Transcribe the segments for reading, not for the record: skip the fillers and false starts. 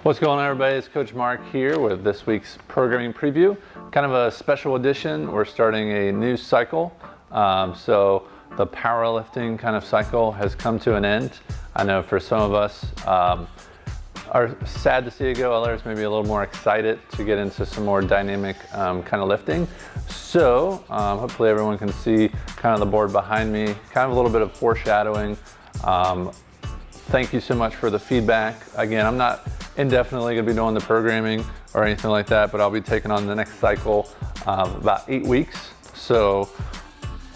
What's going on, everybody? It's Coach Mark here with this week's programming preview. Kind of a special edition. We're starting a new cycle. So the powerlifting kind of cycle has come to an end. I know for some of us are sad to see it go. Others may be a little more excited to get into some more dynamic kind of lifting. So hopefully everyone can see kind of the board behind me, kind of a little bit of foreshadowing. Thank you so much for the feedback. Again, I'm not indefinitely going to be doing the programming or anything like that, but I'll be taking on the next cycle about 8 weeks. So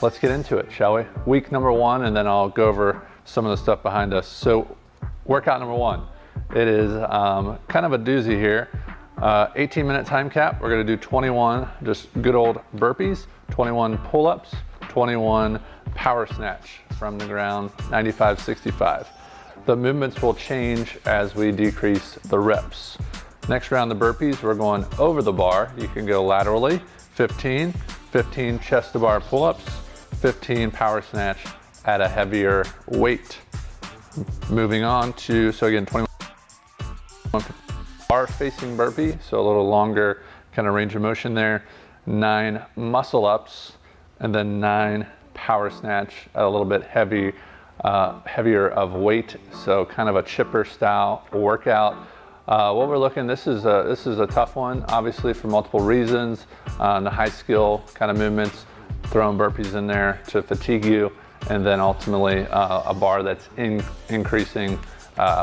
let's get into it, shall we? Week number 1, and then I'll go over some of the stuff behind us. So workout number 1, it is kind of a doozy here. 18-minute time cap. We're going to do 21 just good old burpees, 21 pull-ups, 21 power snatch from the ground, 95-65. The movements will change as we decrease the reps. Next round, the burpees, we're going over the bar. You can go laterally, 15 chest to bar pull-ups, 15 power snatch at a heavier weight. Moving on to, so again, 21 bar facing burpee, so a little longer kind of range of motion there, 9 muscle ups, and then 9 power snatch at a little bit heavier of weight, so kind of a chipper style workout. What we're looking, this is a tough one, obviously for multiple reasons. The high skill kind of movements, throwing burpees in there to fatigue you, and then ultimately a bar that's increasing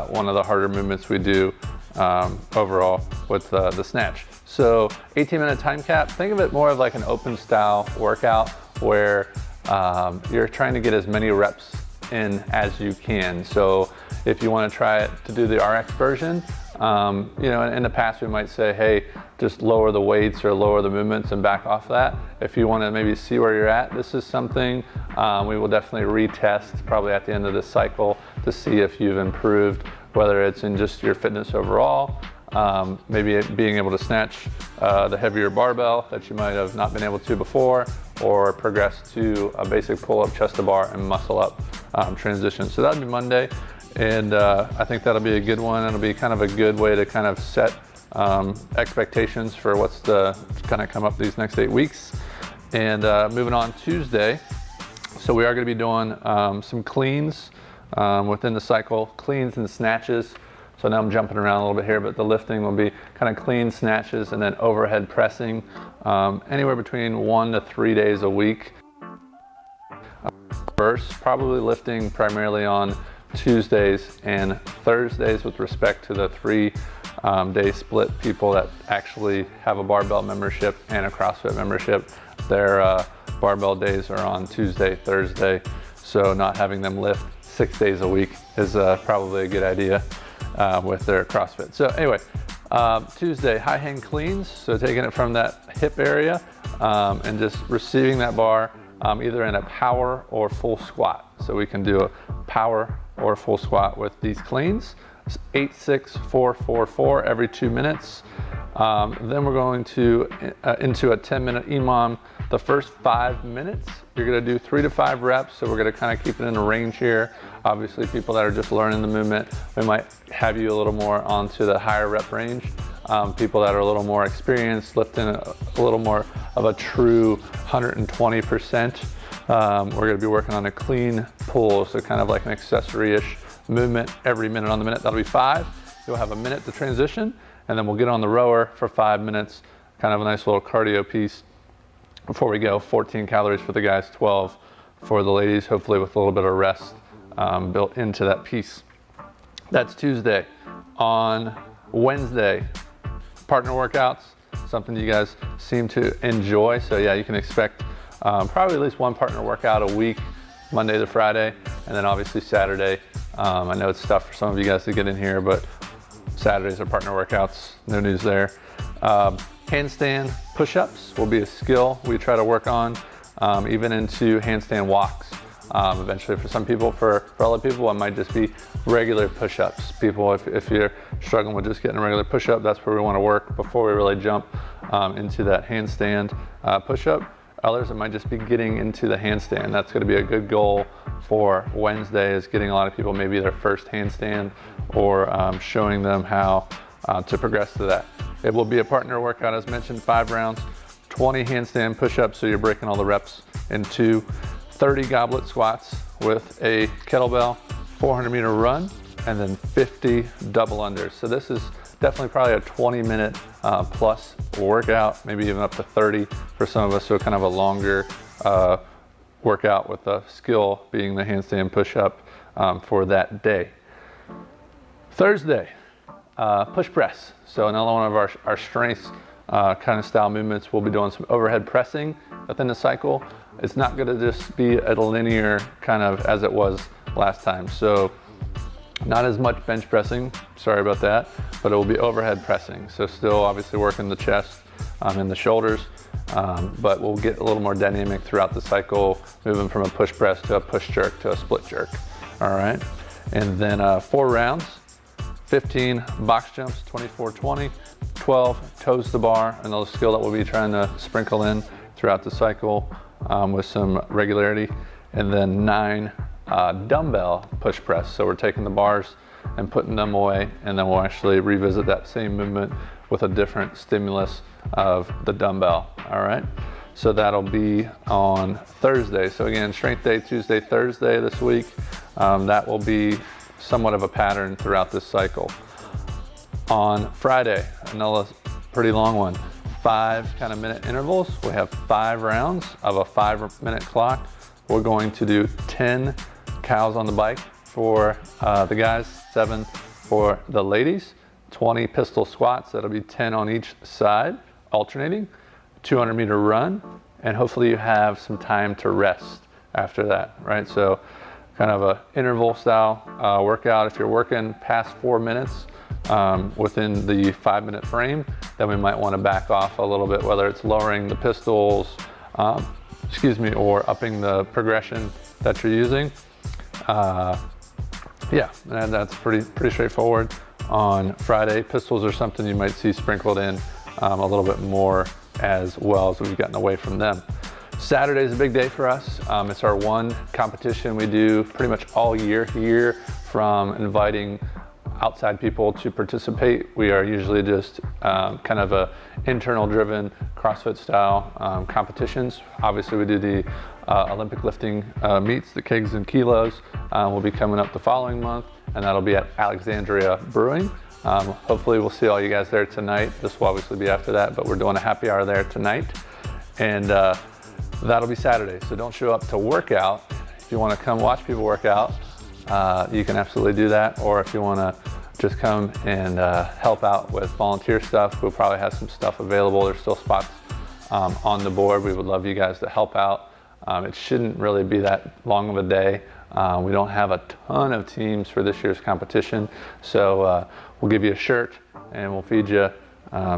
one of the harder movements we do overall with the snatch. So 18-minute time cap, think of it more of like an open style workout where you're trying to get as many reps in as you can. So if you want to try it to do the RX version, you know, in the past we might say, hey, just lower the weights or lower the movements and back off that. If you want to maybe see where you're at, this is something we will definitely retest probably at the end of this cycle to see if you've improved, whether it's in just your fitness overall, maybe being able to snatch the heavier barbell that you might have not been able to before, or progress to a basic pull-up, chest to bar, and muscle up transition. So that'll be Monday, and I think that'll be a good one. It'll be kind of a good way to kind of set expectations for what's to kind of come up these next 8 weeks. And moving on Tuesday, so we are going to be doing some cleans within the cycle, cleans and snatches. So now I'm jumping around a little bit here, but the lifting will be kind of clean snatches and then overhead pressing, anywhere between 1 to 3 days a week. First, probably lifting primarily on Tuesdays and Thursdays with respect to the 3-day split people that actually have a barbell membership and a CrossFit membership. Their barbell days are on Tuesday, Thursday, so not having them lift 6 days a week is probably a good idea with their CrossFit. So anyway, Tuesday, high hang cleans, so taking it from that hip area and just receiving that bar either in a power or full squat. So we can do a power or full squat with these cleans. 8, 6, 4, 4, 4 every 2 minutes. Then we're going to into a 10-minute EMOM. The first 5 minutes, you're going to do 3 to 5 reps. So we're going to kind of keep it in a range here. Obviously, people that are just learning the movement, we might have you a little more onto the higher rep range. People that are a little more experienced, lifting a little more of a true 120%. We're going to be working on a clean pull, so kind of like an accessory-ish movement every minute on the minute. That'll be 5. You'll have a minute to transition, and then we'll get on the rower for 5 minutes, kind of a nice little cardio piece before we go. 14 calories for the guys, 12 for the ladies, hopefully with a little bit of rest built into that piece. That's Tuesday. On Wednesday, partner workouts, something you guys seem to enjoy. So yeah, you can expect probably at least one partner workout a week, Monday to Friday, and then obviously Saturday. I know it's tough for some of you guys to get in here, but Saturdays are partner workouts, no news there. Handstand push-ups will be a skill we try to work on, even into handstand walks. Eventually for some people, for other people, it might just be regular push-ups. People, if you're struggling with just getting a regular push-up, that's where we want to work before we really jump into that handstand push-up. Others, it might just be getting into the handstand. That's going to be a good goal for Wednesday, is getting a lot of people maybe their first handstand, or showing them how to progress to that. It will be a partner workout, as mentioned, 5 rounds, 20 handstand push-ups, so you're breaking all the reps into 30 goblet squats with a kettlebell, 400-meter run, and then 50 double unders. So this is definitely probably a 20-minute plus workout, maybe even up to 30 for some of us, so kind of a longer workout with the skill being the handstand push-up for that day. Thursday, push press. So another one of our strengths kind of style movements. We'll be doing some overhead pressing within the cycle. It's not going to just be a linear kind of as it was last time. So not as much bench pressing, sorry about that, but it will be overhead pressing. So still obviously working the chest and the shoulders, but we'll get a little more dynamic throughout the cycle, moving from a push press to a push jerk to a split jerk. All right, and then 4 rounds, 15 box jumps, 24-20, 12 toes to bar, another skill that we'll be trying to sprinkle in throughout the cycle with some regularity, and then 9 dumbbell push press. So we're taking the bars and putting them away, and then we'll actually revisit that same movement with a different stimulus of the dumbbell. All right, so that'll be on Thursday. So again, strength day, Tuesday, Thursday this week. That will be somewhat of a pattern throughout this cycle. On Friday, another pretty long one, 5 kind of minute intervals. We have 5 rounds of a 5-minute clock. We're going to do 10 cows on the bike for the guys, 7 for the ladies, 20 pistol squats. That'll be 10 on each side, alternating, 200-meter run, and hopefully you have some time to rest after that, right? So kind of a interval style workout. If you're working past 4 minutes within the 5-minute frame, then we might want to back off a little bit, whether it's lowering the pistols, or upping the progression that you're using. Yeah, and that's pretty straightforward. On Friday, pistols are something you might see sprinkled in a little bit more as well, as we've gotten away from them. Saturday is a big day for us. It's our one competition we do pretty much all year here, from inviting outside people to participate. We are usually just kind of a internal driven CrossFit style competitions. Obviously we do the Olympic lifting meets, the kegs and kilos, will be coming up the following month, and that'll be at Alexandria Brewing. Hopefully we'll see all you guys there tonight. This will obviously be after that, but we're doing a happy hour there tonight, and that'll be Saturday. So don't show up to work out. If you want to come watch people work out, you can absolutely do that. Or if you want to just come and help out with volunteer stuff, we'll probably have some stuff available. There's still spots on the board. We would love you guys to help out. It shouldn't really be that long of a day. We don't have a ton of teams for this year's competition, so we'll give you a shirt and we'll feed you,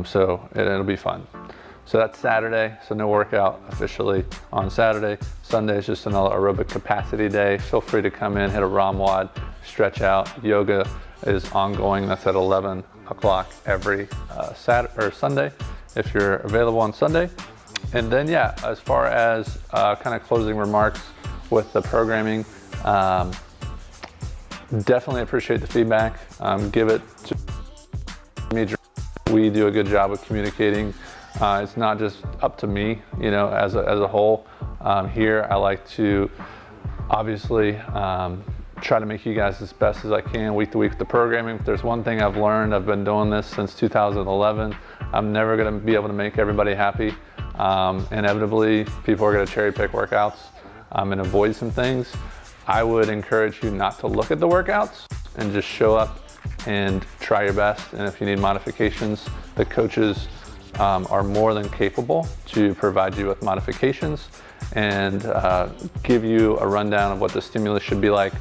so it'll be fun. So that's Saturday, so no workout officially on Saturday. Sunday is just another aerobic capacity day. Feel free to come in, hit a ROM-WOD, stretch out. Yoga is ongoing. That's at 11 o'clock every Sunday, if you're available on Sunday. And then, yeah, as far as kind of closing remarks with the programming, definitely appreciate the feedback. Give it to me. We do a good job of communicating. It's not just up to me, you know, as a whole. Here, I like to obviously try to make you guys as best as I can week to week with the programming. If there's one thing I've learned, I've been doing this since 2011. I'm never going to be able to make everybody happy. Inevitably, people are going to cherry pick workouts and avoid some things. I would encourage you not to look at the workouts and just show up and try your best. And if you need modifications, the coaches are more than capable to provide you with modifications and give you a rundown of what the stimulus should be like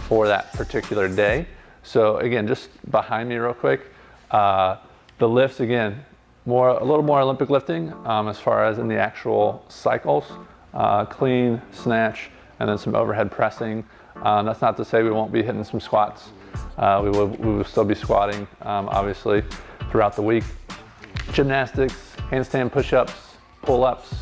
for that particular day. So again, just behind me real quick, the lifts, again, a little more Olympic lifting as far as in the actual cycles, clean, snatch, and then some overhead pressing. That's not to say we won't be hitting some squats. We will still be squatting, obviously, throughout the week. Gymnastics, handstand push-ups, pull-ups,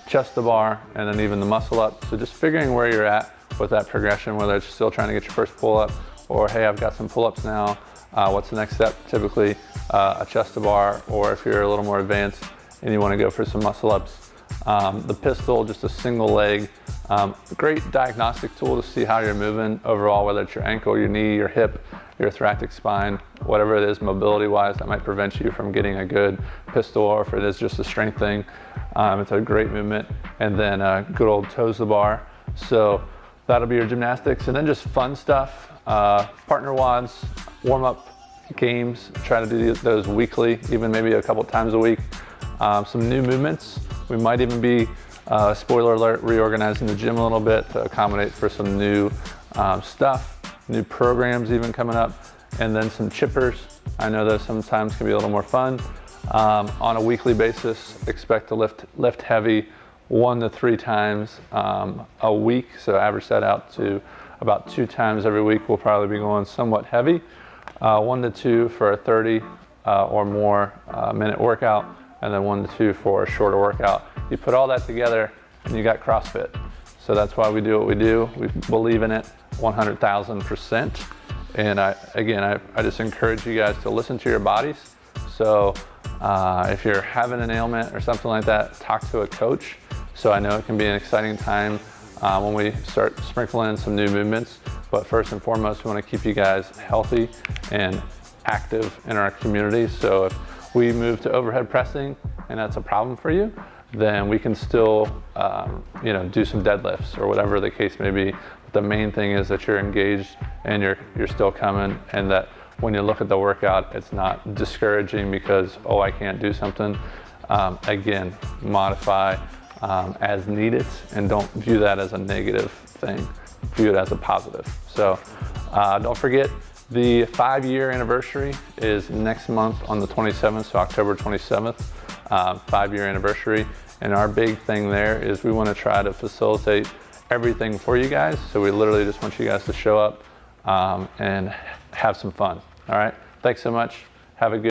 chest to bar, and then even the muscle up. So just figuring where you're at with that progression, whether it's still trying to get your first pull-up, or hey, I've got some pull-ups now, what's the next step? Typically a chest to bar, or if you're a little more advanced and you want to go for some muscle ups, the pistol, just a single leg. Great diagnostic tool to see how you're moving overall, whether it's your ankle, your knee, your hip, your thoracic spine, whatever it is mobility wise that might prevent you from getting a good pistol, or if it is just a strength thing. It's a great movement. And then good old toes to bar. So that'll be your gymnastics, and then just fun stuff, partner wads, warm up games, try to do those weekly, even maybe a couple times a week. Some new movements. We might even be, spoiler alert, reorganizing the gym a little bit to accommodate for some new stuff, new programs even coming up, and then some chippers. I know those sometimes can be a little more fun. On a weekly basis, expect to lift heavy 1 to 3 times a week. So average that out to about 2 times every week. We'll probably be going somewhat heavy, 1 to 2 for a 30 or more minute workout, and then 1 to 2 for a shorter workout. You put all that together and you got CrossFit. So that's why we do what we do. We believe in it 100,000%. And I just encourage you guys to listen to your bodies. So if you're having an ailment or something like that, talk to a coach. So I know it can be an exciting time when we start sprinkling in some new movements. But first and foremost, we want to keep you guys healthy and active in our community. So if we move to overhead pressing and that's a problem for you, then we can still do some deadlifts or whatever the case may be. But the main thing is that you're engaged and you're still coming, and that when you look at the workout, it's not discouraging because, oh, I can't do something. Again, modify as needed, and don't view that as a negative thing. View it as a positive. So don't forget, the 5-year anniversary is next month on the 27th, so October 27th, 5-year anniversary. And our big thing there is we want to try to facilitate everything for you guys. So we literally just want you guys to show up and have some fun. All right. Thanks so much. Have a good